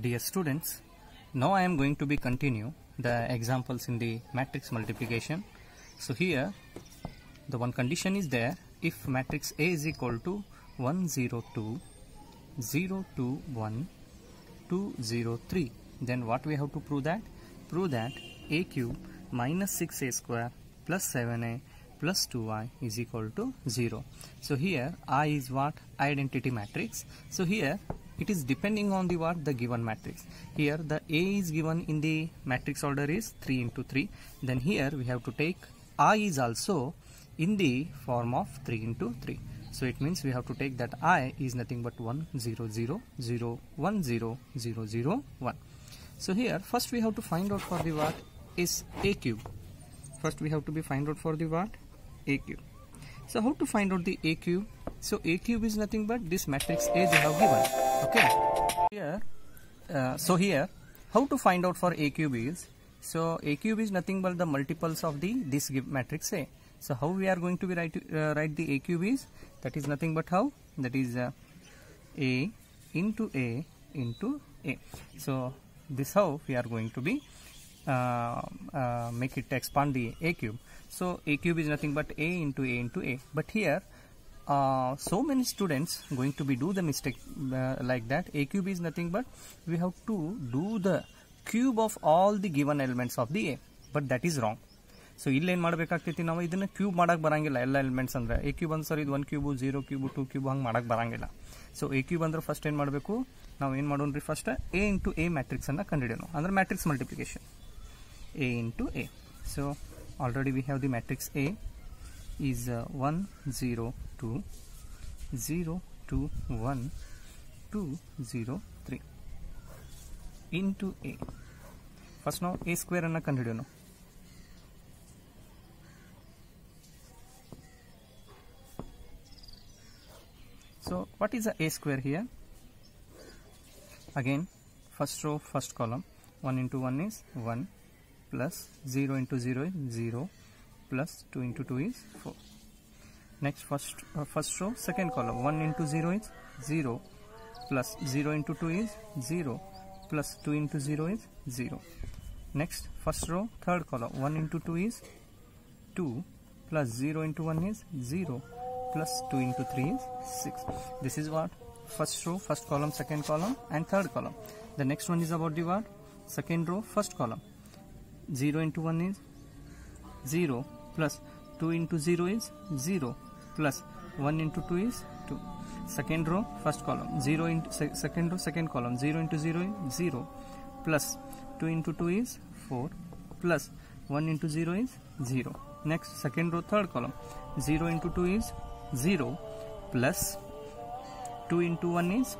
Dear students, now I am going to be continue the examples in the matrix multiplication. So here the one condition is there: if matrix A is equal to 1 0 2 0 2 1 2 0 3, then what we have to prove that? Prove that a cube minus 6a square plus 7a plus 2i is equal to 0. So here I is what? Identity matrix. So here it is depending on the what? The given matrix. Here the A is given in the matrix order is 3 into 3. Then here we have to take I is also in the form of 3 into 3. So it means we have to take that I is nothing but 1 0 0 0 1 0 0 0 1. So here first we have to find out for the what is A cube. First we have to be find out for the what? A cube. So how to find out the A cube? So A cube is nothing but this matrix A they have given. Okay. Here, here how to find out for A cube is, so A cube is nothing but the multiples of the this matrix A. So how we are going to be write the A cube is, that is nothing but how? That is A into A into A. So this how we are going to be make it expand the A cube. So A cube is nothing but A into A into A. But here so many students going to be do the mistake like that. A cube is nothing but we have to do the cube of all the given elements of the A, but that is wrong. So ಇಲ್ಲಿ ಏನು ಮಾಡಬೇಕಾಗ್ತೈತಿ, ನಾವು ಇದನ್ನ cube ಮಾಡಕ್ಕೆ ಬರಂಗಿಲ್ಲ. ಎಲ್ಲ elements ಅಂದ್ರೆ A cube ಅಂದ್ರೆ sir ಇದು 1 ಕ್ಯೂಬ್ 0 ಕ್ಯೂಬ್ 2 ಕ್ಯೂಬ್ ಹಂಗೆ ಮಾಡಕ್ಕೆ ಬರಂಗಿಲ್ಲ. ಸೊ ಎ ಕ್ಯೂಬ್ ಅಂದ್ರೆ ಫಸ್ಟ್ ಏನು ಮಾಡಬೇಕು, ನಾವು ಏನು ಮಾಡೋಣ್ರಿ, first A into A matrix ಅನ್ನ ಕಂಡುಹಿಡಿಯೋಣ, ಅಂದ್ರೆ matrix multiplication A into A. So already we have the matrix A is 1 0 2 0 2 1 2 0 3 into A. First now A square anna ಕಂಡುಹಿಡಿಯೋಣ. So what is the A square here? Again first row first column, 1 into 1 is 1 plus 0 into 0 is 0 plus 2 into 2 is 4. Next first row second column, 1 into 0 is 0 plus 0 into 2 is 0 plus 2 into 0 is 0. Next first row third column, 1 into 2 is 2 plus 0 into 1 is 0 plus 2 into 3 is 6. This is what? First row first column second column and third column. The next one is about the what? Second row first column, 0 into 1 is 0 plus 2 into 0 is 0 plus 1 into 2 is 2. Second row first column, 0 into second row second column, 0 into 0 is 0 plus 2 into 2 is 4 plus 1 into 0 is 0. Next second row third column, 0 into 2 is 0 plus 2 into 1 is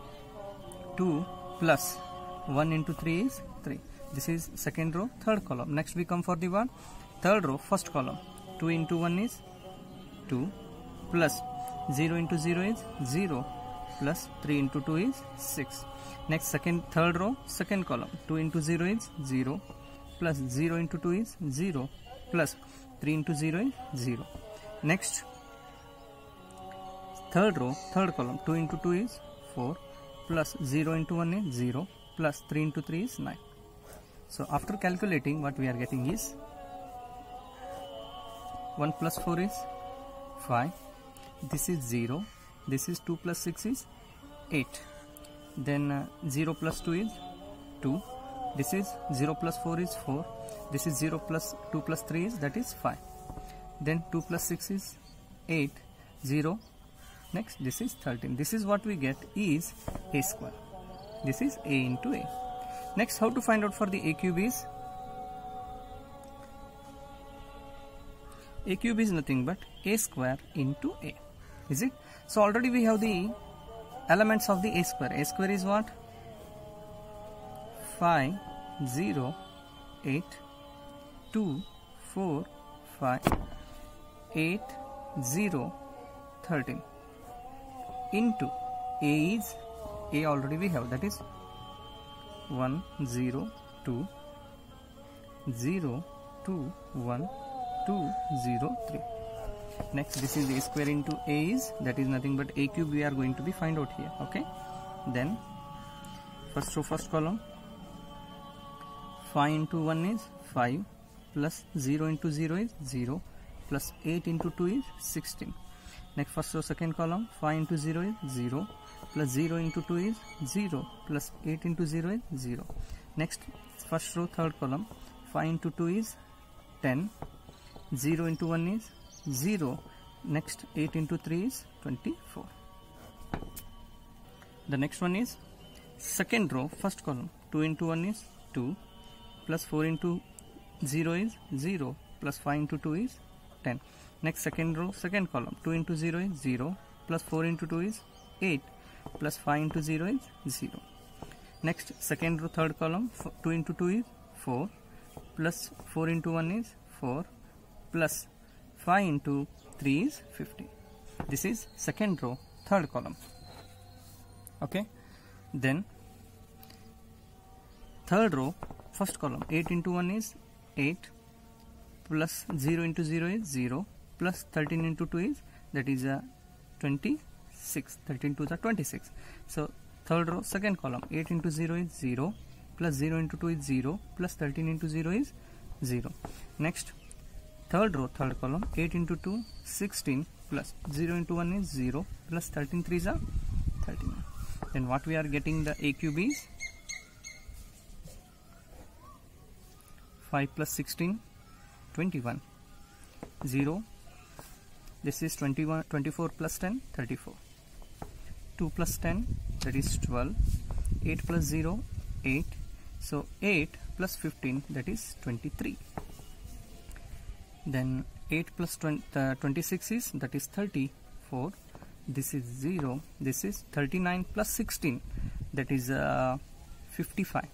2 plus 1 into 3 is 3. This is second row third column. Next we come for the one third row first column, 2 into 1 is 2 plus 0 into 0 is 0 plus 3 into 2 is 6. Next third row second column, 2 into 0 is 0 plus 0 into 2 is 0 plus 3 into 0 is 0. Next third row third column, 2 into 2 is 4 plus 0 into 1 is 0 plus 3 into 3 is 9. So after calculating, what we are getting is 1 plus 4 is 5, this is 0, this is 2 plus 6 is 8, then 0 plus 2 is 2, this is 0 plus 4 is 4, this is 0 plus 2 plus 3 is, that is 5, then 2 plus 6 is 8, 0, next this is 13. This is what we get is A square. This is A into A. Next how to find out for the A cube is, A cube is nothing but A square into A, is it? So already we have the elements of the A square. A square is what? 5 0 8 2 4 5 8 0 13 into A is, A already we have, that is 1 0 2 0 2 1 2 0 3. Next this is A square into A is, that is nothing but A cube we are going to be find out here. Okay, then first row first column, 5 into 1 is 5, plus 0 into 0 is 0, plus 8 into 2 is 16. Next first row second column, 5 into 0 is 0, plus 0 into 2 is 0, plus 8 into 0 is 0. Next first row third column, 5 into 2 is 10, 0 into 1 is 0, next 8 into 3 is 24. The next one is second row first column, 2 into 1 is 2, plus 4 into 0 is 0, plus 5 into 2 is 10. Next second row second column, 2 into 0 is 0, plus 4 into 2 is 8, plus 5 into 0 is 0. Next second row third column, 2 into 2 is 4, plus 4 into 1 is 4, plus 5 into 3 is 15. This is second row third column. Okay, then third row first column, 8 into 1 is 8, plus 0 into 0 is 0, plus 13 into 2 is, that is 26, 13 to the 26. So third row second column, 8 into 0 is 0, plus 0 into 2 is 0, plus 13 into 0 is 0. Next third row third column, 8 into 2 16, plus 0 into 1 is 0, plus 13 3 is 39. Then what we are getting, the A cube is 5 plus 16 21, 0, this is 21, 24 plus 10 34, 2 plus 10, that is 12, 8 plus 0 8, so 8 plus 15, that is 23. Then 8 plus 26 is, that is 34, this is 0, this is 39 plus 16, that is 55.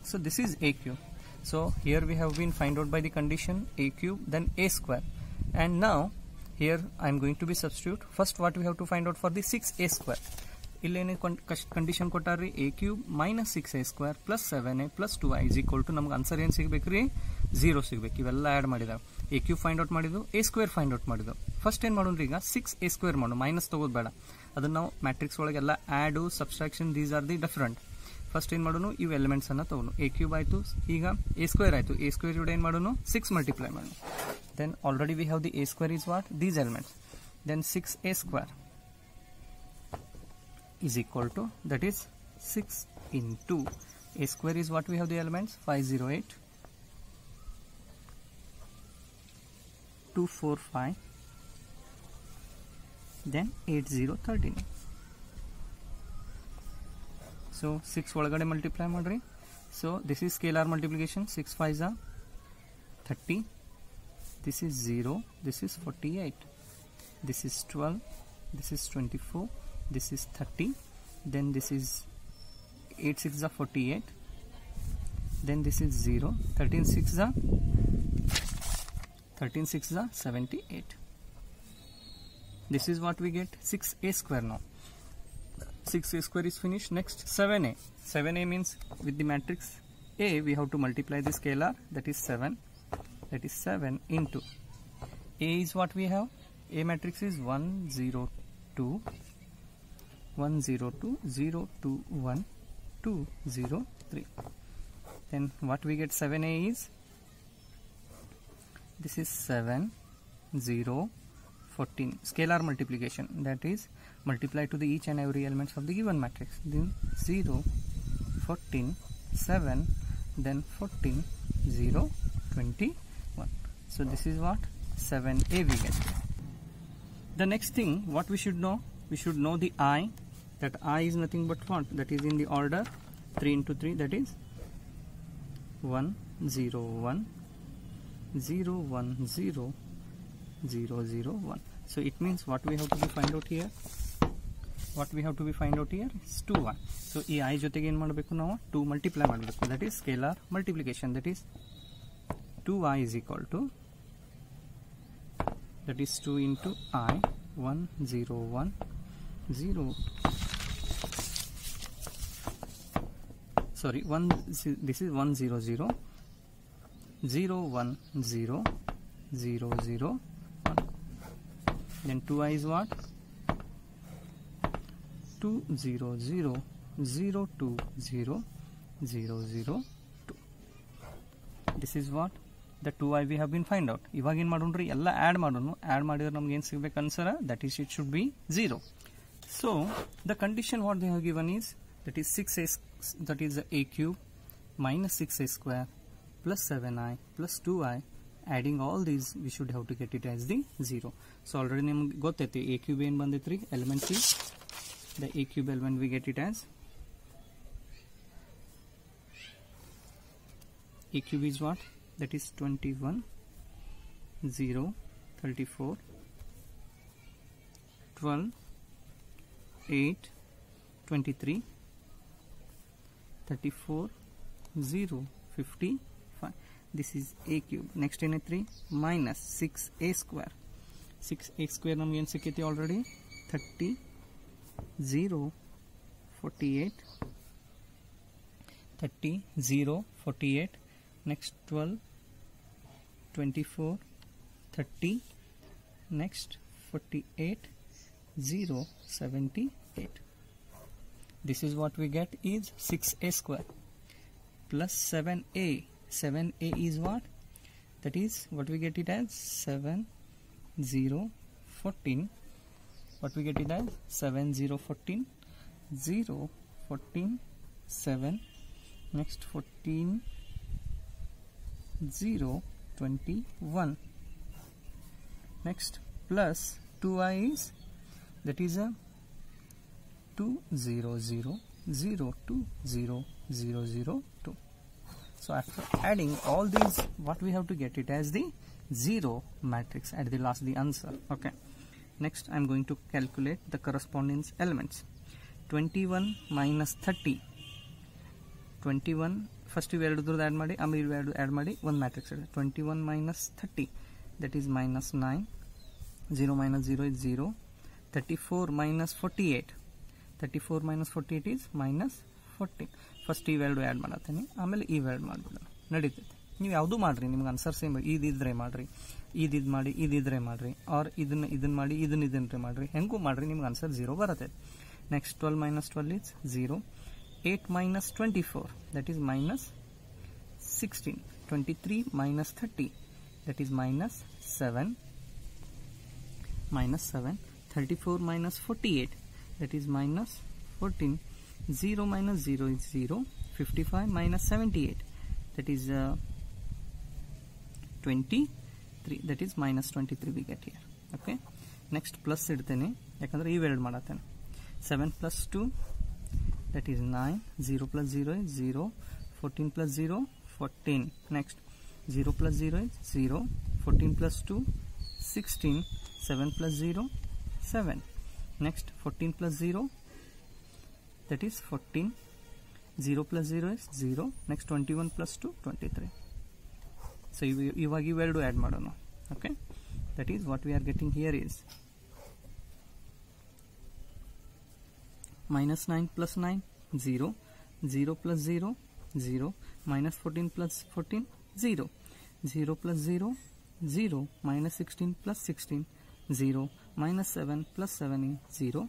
So this is A cube. So here we have been find out by the condition A cube, then A square, and now here I am going to be substitute. First what we have to find out for the 6A square. ಇಲ್ಲೇನೇ condition ಕೊಟ್ಟಾರ್ರಿ, A cube minus 6A square plus 7A plus 2I is equal to, ನಮ್ಗೆ answer ಏನು ಸಿಗಬೇಕ್ರಿ, 0 ಸಿಗಬೇಕು. ಇವೆಲ್ಲ add ಮಾಡಿದಾವೆ. A cube find out ಮಾಡಿದ್ದು, A square find out ಮಾಡಿದ್ದು. ಫಸ್ಟ್ ಏನು ಮಾಡೋಣ್ರಿ, ಈಗ 6A square ಮಾಡೋಣ, ಮೈನಸ್ ತಗೋದು ಬೇಡ. ಅದನ್ನು ನಾವು ಮ್ಯಾಟ್ರಿಕ್ಸ್ ಒಳಗೆಲ್ಲ ad subtraction these are the different. First ಏನು ಮಾಡೋಣ, ಇವು ಎಲಿಮೆಂಟ್ಸ್ ಅನ್ನ ತಗೋಣ. A cube ಆಯಿತು, ಈಗ A square ಆಯಿತು. A square ಜೋಡಿ ಏನು ಮಾಡೋಣ, 6 ಮಲ್ಟಿಪ್ಲೈ ಮಾಡೋಣ. Then already we have the A square is what, these elements. Then 6A square is equal to, that is 6 into A square is what we have the elements, 508, 245, then 8013. So 6 ಒಳಗಡೆ multiply ಮಾಡ್ರಿ. So this is scalar multiplication, 6 5s are 30, this is 0, this is 48, this is 12, this is 24, this is 30, then this is 8 6 are 48, then this is 0, 13 6 are 78. This is what we get, 6A square. Now 6A square is finished. Next 7A. 7A means with the matrix A we have to multiply the scalar, that is 7, that is 7 into A is what we have, A matrix is 1 0 2 1 0 2 0 2 1 2 0 3. Then what we get, 7A is, this is 7 0 14, scalar multiplication, that is multiply to the each and every elements of the given matrix. Then 0 14 7, then 14 0 21. So this is what, 7A we get. The next thing what we should know, we should know the I, that I is nothing but what, that is in the order 3 into 3, that is 1 0 1 0 1 0 0 0 1. So it means what we have to be find out here, what we have to be find out here is 2I. So ಈ I ಜೊತೆಗೆ ಏನು ಮಾಡಬೇಕು, ನಾವು 2 multiply ಮಾಡಬೇಕು, that is scalar multiplication, that is 2I is equal to, that is 2 into I, 1 0 1 0, sorry 1, this is 1 0 0 0 1 0 0 0 1. Then 2I is what, 2 0 0 0 2 0 0 0 2. This is what the 2i we have been find out. ಇವಾಗ ಏನು ಮಾಡೋಣ್ರಿ, ಎಲ್ಲ add ಮಾಡೋಣ. Add ಮಾಡಿದ್ರೆ ನಮ್ಗೆ ಏನು ಸಿಗಬೇಕು answer, that is it should be 0. So the condition what they have given is that is 6a, that is a cube minus 6a square plus 7i plus 2i. Adding all these we should have to get it as the 0. So already ನಿಮಗೆ ಗೊತ್ತೈತಿ a cube ಏನು ಬಂದೈತ್ರಿ, element is the a cube element we get it as a cube is what, that is 21 0 34 12 8 23 34 0 55. This is a cube. Next in a 3 minus 6a square. 6a square ನಮಗೆ ಏನು ಸಿಕ್ಕೈತಿ already 30 0 48 30 0 48. Next 12 24 30. Next 48 0 78. This is what we get is 6a square plus 7a. 7a is what, that is what we get it as 7 0 14. What we get it as 7 0 14 0 14 7. Next 14 0 21. Next plus 2i is, that is a 2 0 0 0 2 0 0 0 2. So after adding all these, what we have to get it as the 0 matrix at the last, the answer. Okay. Next I am going to calculate the corresponding elements. 21 minus 30. 21 first we ಎರಡು add ಮಾಡಿ, ಆಮೇಲೆ ಇವೆರಡು add ಮಾಡಿ ಒಂದು matrix ಇದೆ. 21 minus 30, that is minus 9. 0 minus 0 is 0. 34 minus 48. 34 minus 48 is minus 14. First ಇವೆರಡು add ಮಾಡತ್ತೀನಿ, ಆಮೇಲೆ ಇವೆರಡು ಮಾಡಿಬಿಡೋಣ, ನಡೀತೈತೆ. ನೀವು ಯಾವುದು ಮಾಡಿರಿ, ನಿಮ್ಗೆ ಆನ್ಸರ್ ಸೇಮ್ ಇದಿದ್ರೆ ಮಾಡಿರಿ, ಇದು ಮಾಡಿ ಇದಿದ್ರೆ ಮಾಡಿರಿ, ಆರ್ ಇದನ್ನು ಮಾಡಿ ಇದನ್ನೇ ಮಾಡಿರಿ, ಹೆಂಗೂ ಮಾಡಿರಿ ನಿಮ್ಗೆ ಆನ್ಸರ್ 0 ಬರುತ್ತೆ. Next 12 minus 12 is 0. 8 minus 24, that is minus 16. 23 minus 30, that is minus 7. Minus 7. 34 minus 48, that is minus 14. 0 minus 0 is 0. 55 minus 78, that is 23, that is minus 23 we get here. Okay. Next plus ಇಡ್ತೇನೆ, ಯಾಕಂದ್ರೆ ಇವೆರಡು ಮಾಡತ್ತೇನೆ. 7 plus 2, that is 9. 0 plus 0 is 0. 14 plus 0 14. Next 0 plus 0 is 0. 14 plus 2 16. 7 plus 0 7. Next 14 plus 0, that is 14. 0 plus 0 is 0. Next 21 plus 2 23. So ಇವಾಗ ಇವೆರಡು add ಮಾಡೋಣ. Okay, that is what we are getting here is minus 9 plus 9 0. 0 plus 0 0. Minus 14 plus 14 0. 0 plus 0 0. Minus 16 plus 16 0. Minus 7 plus 7 is 0.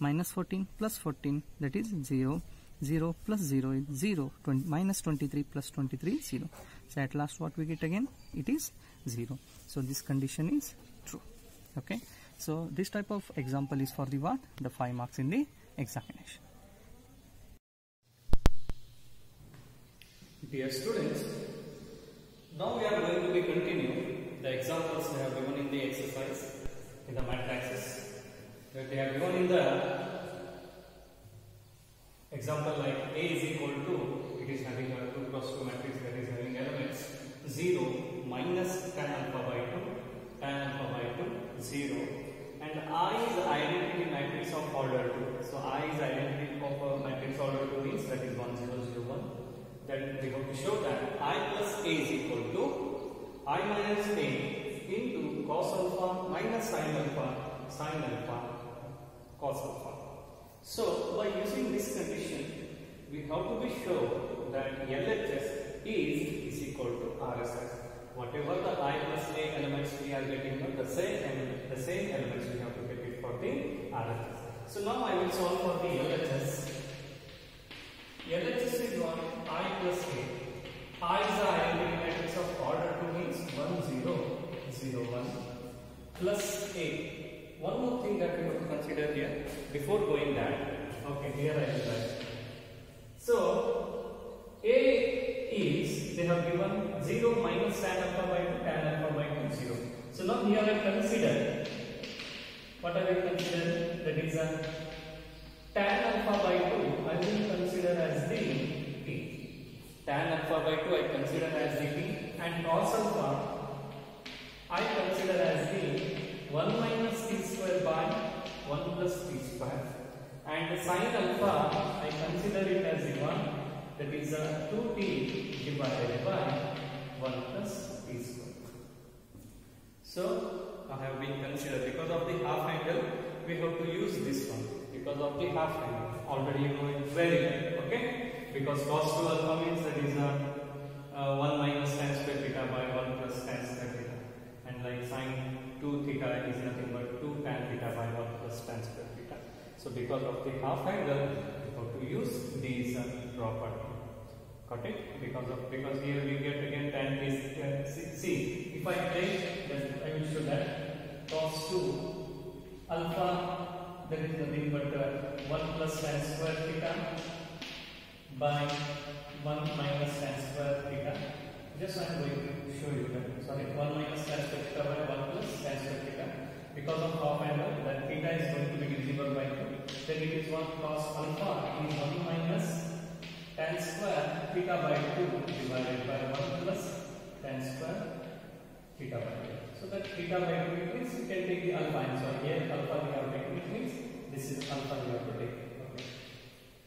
Minus 14 plus 14, that is 0. 0 plus 0 is 0. Minus 23 plus 23 is 0. So at last what we get again, it is 0. So this condition is true. Okay. So this type of example is for the what? The 5 marks in the examination. Dear students, now we are going to be continuing the examples they have given in the exercise in the matrices. That they have given in the example like A is equal to, it is having a 2 cross 2 matrix that is having elements 0 minus tan alpha by 2, tan alpha by 2, 0, and I is identity matrix of order 2. So I is identity of a matrix order 2 means that is 1 0 0 1. Then we have to show that I plus A is equal to I minus A into cos alpha minus sin alpha cos alpha. So by using this condition, we have to be sure that LHS is equal to RSS. Whatever the I plus A elements we are getting, the same elements we have to get it for the RSS. So now I will solve for the LHS. LHS is what? I plus A. I is the identity matrix of order 2 means 1 0 0 1 plus A. One more thing that we have to consider here before going that. Okay, here I will write. So A is, they have given 0 minus tan alpha by 2, tan alpha by 2 0. So now here I consider, what I will consider, that is a tan alpha by 2 I will consider as the T. Tan alpha by 2 I consider as the T, and cos alpha I consider as the 1 minus T square by 1 plus T square, and sin alpha I consider it as the 1, that is 2T divided by 1 plus T square. So I have been considered, because of the half angle we have to use this one, because of the half angle already you know it very well. Okay, because cos 2 alpha means that is 1 minus tan square theta by 1 plus tan square theta, and like sin 2 theta is nothing but 2 tan theta by 1 plus tan square theta. So because of the half angle we have to use these property. Got it? Because here we get again tan is, see, if I take that, I will show that cos 2 alpha, that is nothing but 1 plus tan square theta by 1 minus tan square theta. Just I am going to show you that. Sorry, 1 minus tan square theta by 1 plus tan square theta. Because of half angle, that theta is going to be divisible by 2. Then it is 1 cos alpha is 1 minus tan square theta by 2 divided by 1 plus tan square theta by 2. So that theta by 2 means you can take the alpha, and so here alpha we have taken, it means this is alpha we have to take. Okay,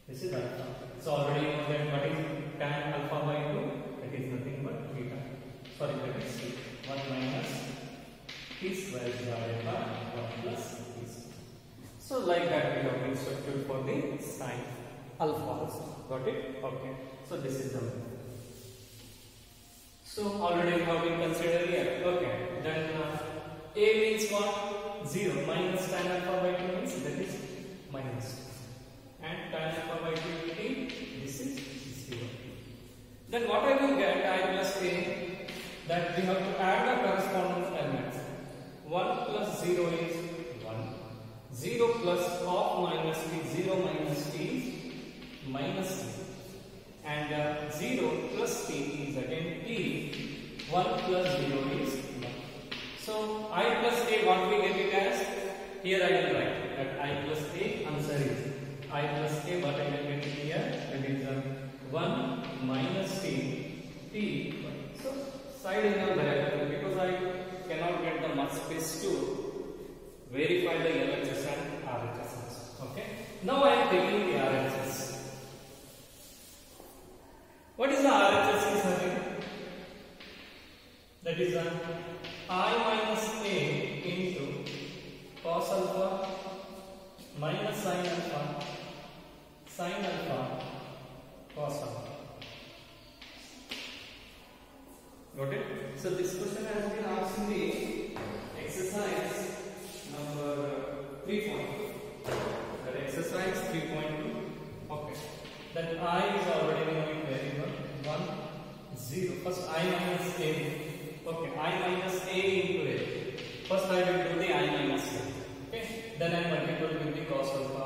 this is alpha. So already you know that what is tan alpha by 2, that is nothing but theta. Sorry, that is 1 minus T square divided by 1 plus T square. So like that we have been structured for the sin alpha also. Got it? Okay. So this is the method. So already we have been considered here. Okay. Then A means what? 0 minus tan alpha by 2 means that is minus. And tan alpha by 2 T, this is 0. Then what I will get, I plus A, that we have to add the corresponding elements. 1 plus 0 is 1. 0 plus half minus T, 0 minus T is minus T, and 0 plus T is again T, 1 plus 0 is 1. So I plus A, what we get it as, here I will write that I plus A, answer is I plus A, what I will get it here, that is 1 minus T. So side angle diagonal, because I cannot get the much space to verify the LHS and RHS. Okay, now I am taking the RHS. What is the RHS is having? That is I minus A into cos alpha minus sin alpha cos alpha. Got it? So this question has been asked in the exercise number 3.2. That exercise 3.2. Okay. Then I is already knowing very well. 1 0. First I minus A. Okay, I minus A into A. First I will do the I minus A. Okay. Then I multiply with the cos alpha,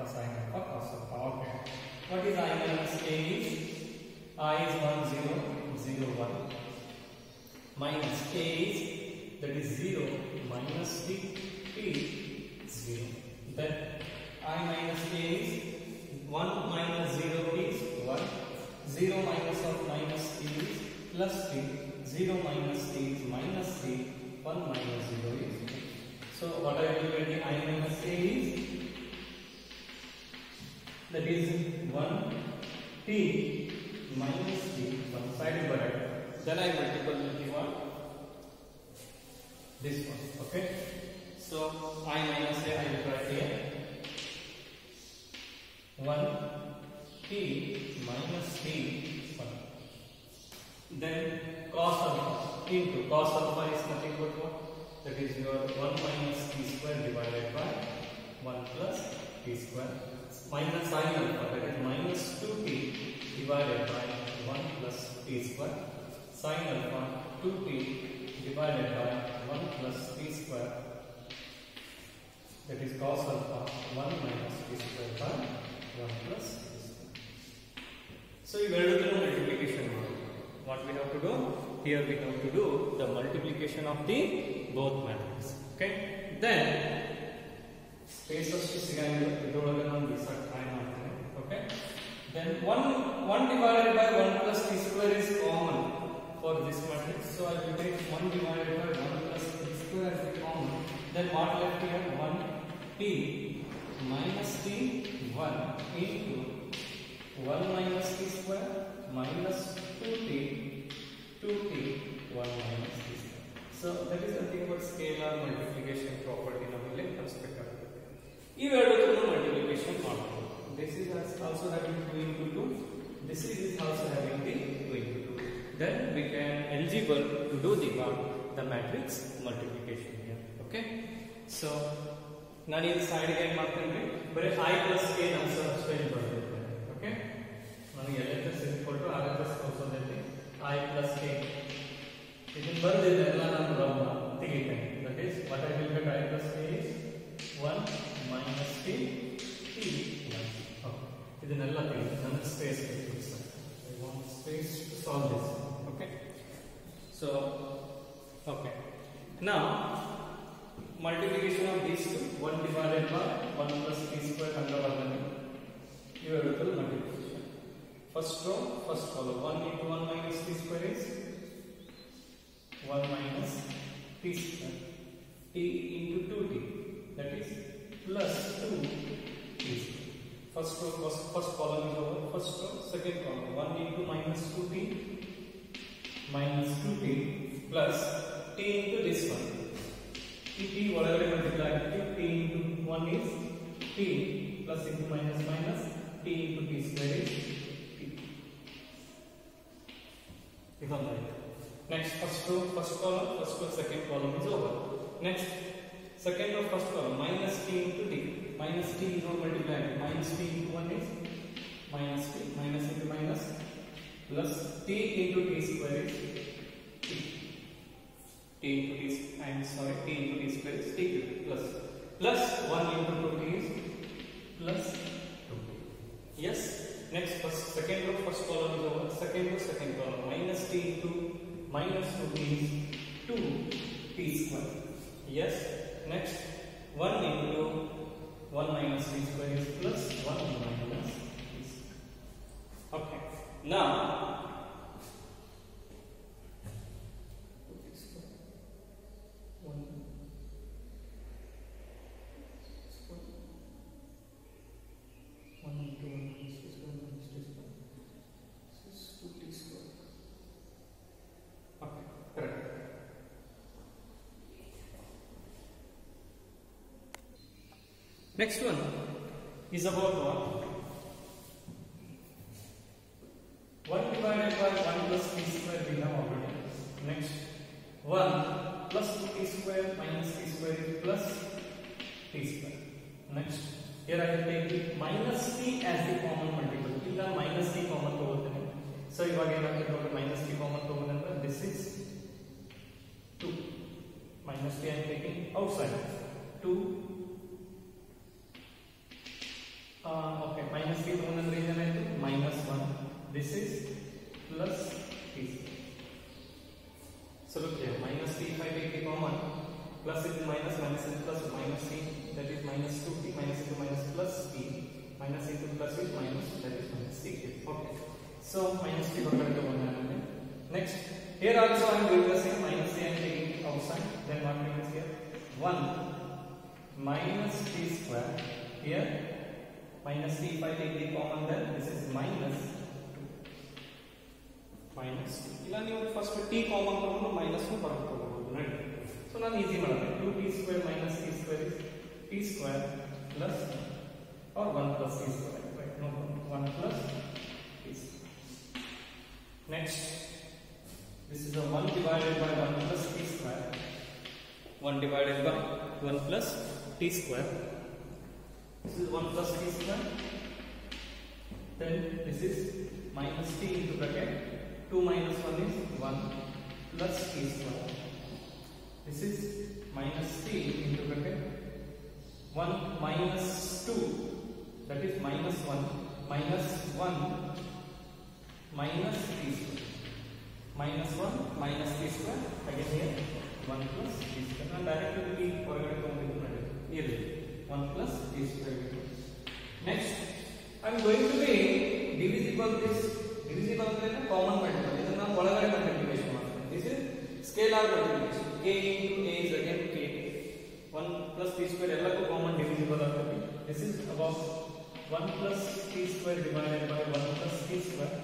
sin alpha, cos alpha. Okay. What is I minus A is? I is 1 0 0 1. Minus A is, that is 0 minus T 0. Then I minus A is 1 minus 0 is 1. 0 minus of minus T is plus T. 0 minus T is minus T. 1 minus 0 is 0. So what I will get the I minus A is, that is 1 T minus T. One side bracket. Then I multiple with the one, this one. Okay. So I minus A I will write here 1 T minus T 1. Then cos alpha into cos alpha is nothing but what? That is your 1 minus T square divided by 1 plus t square minus sin alpha, that is minus 2t divided by 1 plus t square sin alpha 2t divided by 1 plus t square, that is cos alpha 1 minus t square by 1 plus t square. So you have to do multiplication. What we have to do? Here we have to do the multiplication of the both matrices. Okay. Then space of ಸಿಗಂಗಿಲ್ಲ ಇದರೊಳಗೆ ನಾನು decide try ಮಾಡ್ತೀನಿ. Okay. Then 1 divided by 1 plus t square is common for this matrix. So I will take 1 divided by 1 plus t square as the common. Then what left here? 1t minus t 1 into 1 minus t square minus 2t 1 minus t square. So that is nothing but scalar multiplication property naville construct ಆಗುತ್ತೆ. ಇವೆರಡಕ್ಕೂ multiplication ಮಾಡಬಹುದು. This is also having 2 into 2. This is also having the 2 into 2. Then we can eligible to do the matrix multiplication here. Okay. So ನಾನು ಈ side ಗೆ ಏನು ಮಾಡ್ತೀನಿ ಬರೀ I plus k ನ substitute ಮಾಡ್ತೀನಿ. Okay. ನನಗೆ LHS = RHS ತೋರಿಸೋದಲ್ಲಿ I plus k ಇದನ್ನು ಬರೆದಿದ್ದೆ ಎಲ್ಲ ನಾನು round ತೆಗಿತೇನೆ. That is what I will get I plus k is 1 minus t 1. Okay. ಇದನ್ನೆಲ್ಲ ತೆಗಿತೀನಿ. ನನಗೆ ಸ್ಪೇಸ್ ಬೇಕು sir. I want space to solve this. Okay. So okay. Now multiplication of these two, 1 divided by 1 plus t square ಕಂಡುಬರ್ತದೆ. ಇವೆರಡಕ್ಕೂ multiplication. First row, first column, 1 into 1 minus t square is 1 minus t square. T into 2t, that is plus 2 t square. First row, first column is over. First row, second column, 1 into minus 2t minus 2t plus t into this one. T ಒಳಗಡೆ multiply ಆಗುತ್ತೆ. T into 1 is t plus into minus minus t into t square is t. Next first row, first column, first row, second column is over. Next second row, first column, minus t into t. Minus t is over multiplied. Minus t into 1 is minus t, minus into minus plus t into t square is t. T into t, I am sorry, t into t square is t plus 1 into 2t is plus 2t. Yes. Next first second row, first column is over. Second row, second column, minus t into minus 2t is 2t square. Yes. Next 1 into 1 minus t square is plus 1 minus t square. Okay. Now next one is about what? 1 divided by 1 plus t square we have already. Next 1 plus 2t square minus t square is plus t square. Next here I will take the minus t as the common multiple. Illa minus t common ತಗೊಳ್ತೇನೆ. So ಇವಾಗ ಏನಾಗುತ್ತೆ ನೋಡಿ minus t common ತಗೊಂಡ್ರೆ this is 2. Minus t I am taking outside. 2 okay, minus t ತಗೊಂಡ್ರೆ ಏನಾಯ್ತು minus 1. This is plus t. So look here, minus t if I take the common, plus into minus, minus into plus, minus t, that is minus 2t, minus into minus plus t, minus into plus is minus, that is minus t. Okay, so minus t ಹೊರಗಡೆ ತಗೊಂಡ್ರೆ. Next, here also I am doing the same, minus t I am taking outside, then what means here 1 minus t square. Here minus t if I take the common, then this is minus 2 minus 2. ಇಲ್ಲ ನೀವು first t common ತಗೊಂಡು minus ನ ಹೊರಗೆ ತಗೋಬಹುದು ನೋಡಿ. So ನಾನು easy ಮಾಡ್ತೀನಿ. 2t square minus t square is t square plus or 1 plus t square, right? No, 1 plus t square. Next, this is a 1 divided by 1 plus t square. 1 divided by 1 plus t square. This is 1 plus t square. Then this is minus t into bracket. 2 minus 1 is 1 plus t square. This is minus t into bracket. 1 minus 2, that is minus 1 minus 1 minus t square. Minus 1 minus t square. Again here 1 plus t square. Now directly t forward here 1 plus t square. Next, I am going to be divisible this divisible ಅಂದ್ರೆ common multiple. ಇದನ್ನ ಒಳಗಡೆ multiplication ಮಾಡ್ತೀನಿ. This is scalar multiplication. A into A is again K. 1 plus t square ಎಲ್ಲಕ್ಕೂ common divisible ಆಗುತ್ತೆ. This is about 1 plus t square divided by 1 plus t square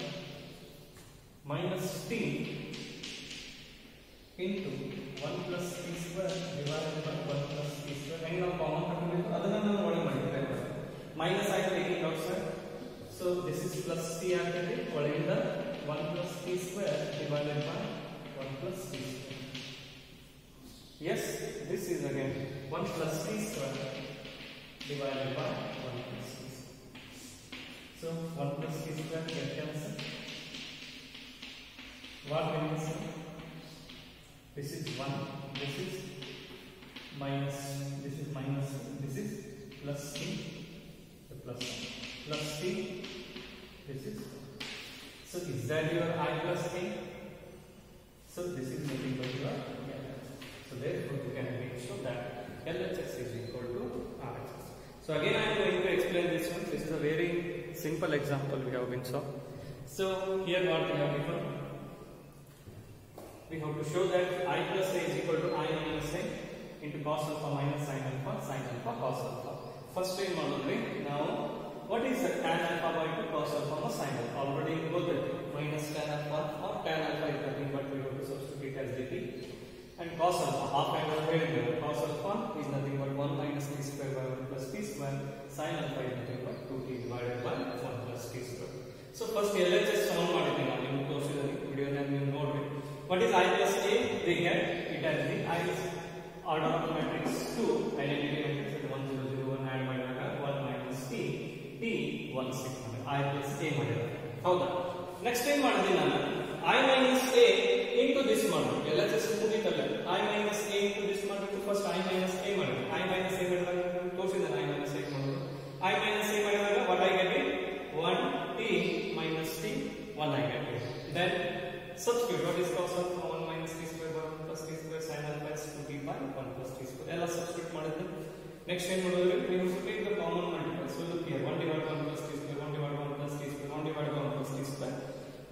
minus t into 1 plus t square divided by 1 plus t square. And now common ತಗೊಳ್ಬೇಕು, ಅದನ್ನ ನಾವು ಒಳಗೆ multiply ಮಾಡ್ತೀವಿ. Minus I am taking outside. So this is plus t ಆಗ್ತದೆ, ಒಳಗಿಂದ 1 plus t square divided by 1 plus t square. Yes, this is again 1 plus t square divided by 1 plus t square. So 1 plus t square get cancelled. What remains? This is 1, this is minus, this is minus, this is plus t, the plus t, this is. So is that your I plus k? So this is nothing but your LHS. So therefore you can show that LHS is equal to RHS. So again I am going to explain this one. This is a very simple example we have been solved. So here what we have given, we have to show that I plus A is equal to I minus A into cos alpha minus sin alpha cos alpha. First time model, now what is the tan alpha by 2 cos alpha or sin alpha? Already we know that minus tan alpha or tan alpha is nothing but we have to substitute as dt. And cos alpha, half angle here, cos alpha is nothing but 1 minus t square by 1 plus t square. Sin alpha is nothing but 2t divided by 1 plus t square. So first LHS solve ಮಾಡಿದ್ವಿ ನಾವು ನಿಮ್ಮ ತೋರಿಸಿದ ವಿಡಿಯೋನಲ್ಲಿ ನೀವು ನೋಡ್ರಿ. What is I plus A? We get it as the I order of the matrix 2 identity matrix at 1 0 0 1 add ಮಾಡಿದಾಗ 1 minus t t 1 6 I plus A ಮಾಡಿದ್ರೆ ಹೌದಾ. ನೆಕ್ಸ್ಟ್ ಏನು ಮಾಡಿದ್ವಿ ನಾನು I minus A into this ಮಾಡಬೇಕು. LHS ಮುಗಿತಲ್ಲ, I minus A into this ಮಾಡಬೇಕು. First I minus A ಮಾಡಬೇಕು. I minus A ಮಾಡಿದಾಗ ತೋರಿಸಿದ I minus A ಮಾಡೋದು. I minus A ಮಾಡಿದಾಗ what I get it 1 t minus t 1 I get it. Then substitute what is cos alpha 1 minus t square by 1 plus t square sin alpha is 2t by 1 plus t square. ಎಲ್ಲ substitute ಮಾಡಿದ್ರೆ next ಏನು ಮಾಡೋದು, we have to take the common multiple. So look here 1 divided by 1 plus t square 1 divided by 1 plus t square 1 divided by 1 plus t square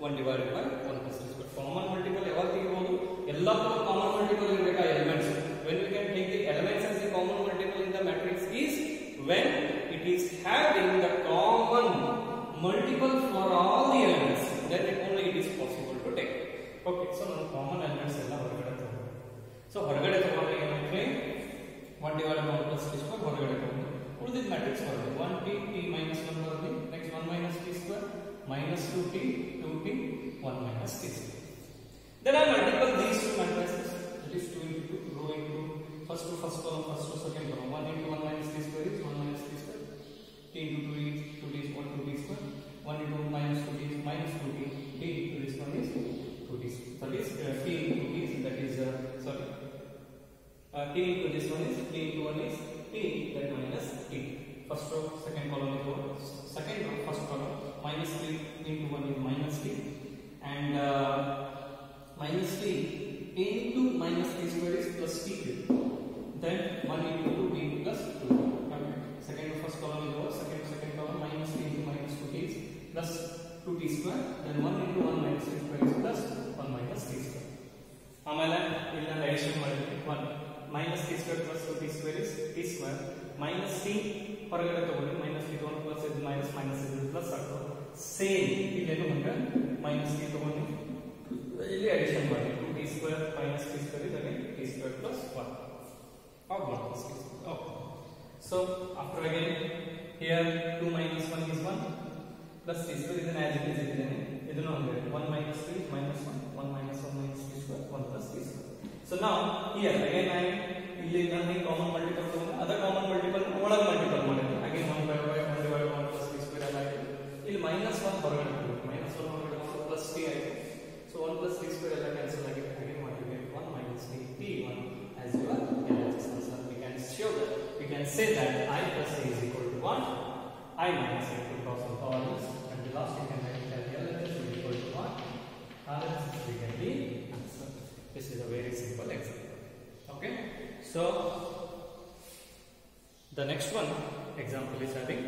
1 divided by 1 plus t square. Common multiple ಯಾವಾಗ ತೆಗಿಬಹುದು, ಎಲ್ಲಕ್ಕೂ common multiple ಇರಬೇಕು ಆ elements. When we can take the elements as the common multiple in the matrix is when it is having the common multiple for all the elements, then only it is possible to take. Okay, so now common elements ಎಲ್ಲ ಹೊರಗಡೆ ತಗೊಂಡು, so ಹೊರಗಡೆ ತಗೊಂಡ್ರೆ ಏನಾಗುತ್ತೆ 1 divided by 1 plus t square ಹೊರಗಡೆ ತಗೊಂಡು ಉಳಿದಿದ್ದ matrix ಬರುತ್ತೆ 1t t minus 1 ಬರುತ್ತೆ. Next 1 minus t square minus 2t 2t 1 minus t square. Then I multiply these two matrices, that is 2 into 2 row into first to first column, first to second column. 1 into 1 minus t square is 1 minus t square. T into 2 is 2t is 1 2t square. 1 into minus 2t is minus 2t. T into this one is 2t. That is t into t, that is t into this one is t into 1 is t, that minus t. First row, second column is second row, first column minus t into 1 is minus t, and minus t into minus t square is plus t. Then 1 into 2 t plus 2. Okay. Second first column is over, second column minus t into minus 2t is plus 2t square. Then 1 into 1 minus t square is plus 1 minus t square. ಆಮೇಲೆ ಇಲ್ಲಿ ನಾನು addition ಮಾಡಿದ್ವಿ 1 minus t square plus 2t square is t square minus t ಹೊರಗಡೆ ತಗೊಂಡು minus t ತಗೊಂಡು plus ಇದು minus minus ಇದು plus ಆಗ್ತದೆ. ಸೇಮ್ ಇಲ್ಲೇನು ಹಂಗೆ minus t ತಗೊಂಡು ಇಲ್ಲಿ ಅಡಿಷನ್ ಮಾಡಿ 2t square minus t square is again t square plus 1 or 1 plus t square. Okay. So after again here 2 minus 1 is 1 plus t square is an as it is ಇದನ್ನೇ ಇದನ್ನು ಹಂಗೆ 1 minus 3 is minus 1 1 minus 1 minus t square 1 plus t square. So now here again I ಇಲ್ಲಿ ನಾನು common multiple ತಗೊಂಡು ಅದರ common multiple ಒಳಗೆ multiple ಮಾಡಿದ್ರೆ again 1 divided by 1 plus t square ಎಲ್ಲ ಆಯ್ತು. ಇಲ್ಲಿ minus 1 ಹೊರಗಡೆ ಬರುತ್ತೆ. minus 1 ಹೊರಗಡೆ ಬಂದು plus t ಆಯ್ತು. So 1 plus t square ಎಲ್ಲ cancel ಆಗಿದೆ. Again what you get 1 minus t t1 as your LHS answer. We can show that, we can say that I plus a is equal to 1, I minus a to cross out all this, and the last you can write that LHS is equal to 1, RHS we get the answer. This is a very simple example. Okay, so the next one example is having